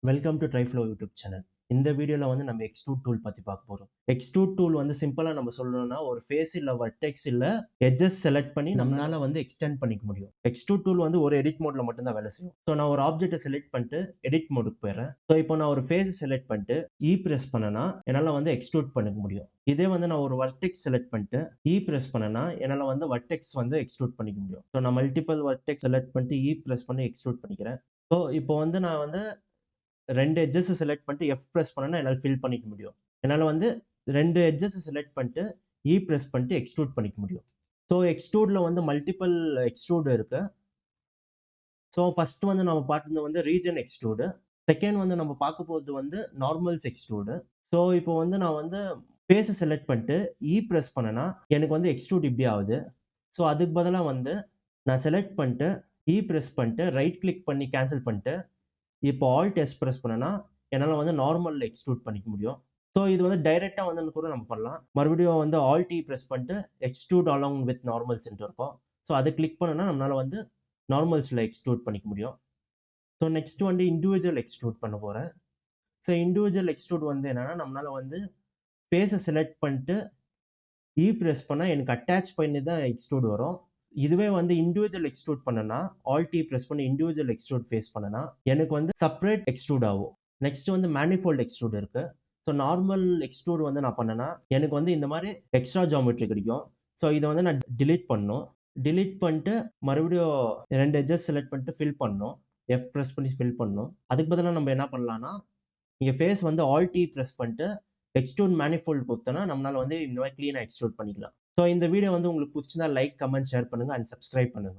Welcome to Tryflo YouTube channel. இந்த வீடியோல வந்து நம்ம எக்ஸ்ட்ரூட் டூல் பத்தி பார்க்க போறோம். எக்ஸ்ட்ரூட் டூல் வந்து சிம்பிளா நம்ம சொல்லணும்னா ஒரு ஃபேஸ் இல்ல வெர்டெக்ஸ் இல்ல எட்ஜஸ் செலக்ட் பண்ணி நம்மளால வந்து எக்ஸ்டெண்ட் பண்ணிக்க முடியும். எக்ஸ்ட்ரூட் டூல் வந்து ஒரு எடிட் மோட்ல மட்டும் தான் வேலை செய்யும். ஸோ நான் ஒரு ஆப்ஜெக்ட்டை செலக்ட் பண்ணிட்டு எடிட் மோடுக்கு போயிடுறேன். ஸோ இப்போ நான் ஒரு ஃபேஸ் செலக்ட் பண்ணிட்டு பிரஸ் பண்ணனா என்னால வந்து எக்ஸ்ட்ரூட் பண்ணிக்க முடியும். இதே வந்து நான் ஒரு வெர்டெக்ஸ் செலக்ட் பண்ணிட்டு பிரஸ் பண்ணனா என்னால வந்து வெர்டெக்ஸ் வந்து எக்ஸ்ட்ரூட் பண்ணிக்க முடியும். ஸோ நான் மல்டிபிள் வெர்டெக்ஸ் செலக்ட் பண்ணிட்டு பிரஸ் பண்ணி எக்ஸ்ட்ரூட் பண்ணிக்கிறேன். ஸோ இப்போ வந்து நான் வந்து 2 எட்ஜஸ் செலக்ட் பண்ணிட்டு பிரஸ் பண்ணனா என்னால ஃபில் பண்ணிக்க முடியும். என்னால வந்து 2 எட்ஜஸ் செலக்ட் பண்ணிட்டு பிரஸ் பண்ணிட்டு எக்ஸ்ட்ரூட் பண்ணிக்க முடியும். ஸோ எக்ஸ்ட்ரூட்ல வந்து மல்டிபிள் எக்ஸ்ட்ரூட் இருக்கு. ஸோ ஃபர்ஸ்ட் வந்து நம்ம பார்த்தது வந்து ரீஜன் எக்ஸ்ட்ரூடு. செகண்ட் வந்து நம்ம பார்க்க போகிறது வந்து நார்மல்ஸ் எக்ஸ்ட்ரூடு. ஸோ இப்போ வந்து நான் வந்து ஃபேஸை செலக்ட் பண்ணிட்டு பிரஸ் பண்ணனா எனக்கு வந்து எக்ஸ்ட்ரூட் இப்படி ஆகுது. ஸோ அதுக்கு பதிலாக வந்து நான் செலக்ட் பண்ணிட்டு பிரஸ் பண்ணிட்டு ரைட் கிளிக் பண்ணி கேன்சல் பண்ணிட்டு இப்போ ஆல்ட் எஸ் பிரஸ் பண்ணனா என்னால் வந்து நார்மலில் எக்ஸ்ட்ரூட் பண்ணிக்க முடியும். ஸோ இது வந்து டைரெக்டாக வந்து கூட நம்ம பண்ணலாம். மறுபடியும் வந்து ஆல்ட் பிரஸ் பண்ணிட்டு எக்ஸ்ட்ரூட் அலாங் வித் நார்மல்ஸ் இருக்கும். ஸோ அதை கிளிக் பண்ணனா நம்மளால வந்து நார்மல்ஸில் எக்ஸ்ட்ரூட் பண்ணிக்க முடியும். ஸோ நெக்ஸ்ட் வந்து இண்டிவிஜுவல் எக்ஸ்ட்ரூட் பண்ண போகிறேன். ஸோ இண்டிவிஜுவல் எக்ஸ்ட்ரூட் வந்து என்னன்னா நம்மளால வந்து ஃபேஸை செலக்ட் பண்ணிட்டு பிரஸ் பண்ணால் எனக்கு அட்டாச் பண்ணி தான் எக்ஸ்ட்ரூட் வரும். இதுவே வந்து இண்டிவிஜுவல் எக்ஸ்ட்ரூட் பண்ணனா ஆல்ட் பிரஸ் பண்ணி இண்டிவிஜுவல் எக்ஸ்ட்ரூட் ஃபேஸ் பண்ணனா எனக்கு வந்து செப்பரேட் எக்ஸ்ட்ரூட் ஆகும். நெக்ஸ்ட் வந்து மேனிஃபோல்ட் எக்ஸ்ட்ரூட் இருக்கு. ஸோ நார்மல் எக்ஸ்ட்ரூட் வந்து நான் பண்ணனா எனக்கு வந்து இந்த மாதிரி எக்ஸ்ட்ரா ஜாமெட்ரி கிடைக்கும். ஸோ இதை வந்து நான் டிலீட் பண்ணணும். டிலீட் பண்ணிட்டு மறுபடியும் 2 எட்ஜஸ் செலக்ட் பண்ணிட்டு ஃபில் பண்ணணும். பிரஸ் பண்ணி ஃபில் பண்ணணும். அதுக்கு பதிலாக நம்ம என்ன பண்ணலாம்னா இங்கே ஃபேஸ் வந்து ஆல்ட் பிரஸ் பண்ணிட்டு எக்ஸ்ட்ரூட் மேனிஃபோல்ட் கொடுத்தனா நம்மளால வந்து இந்த மாதிரி க்ளீனாக எக்ஸ்ட்ரூட் பண்ணிக்கலாம். ஸோ இந்த வீடியோ வந்து உங்களுக்கு பிடிச்சிருந்தா லைக், கமெண்ட், ஷேர் பண்ணுங்க அண்ட் சப்ஸ்கிரைப் பண்ணுங்க.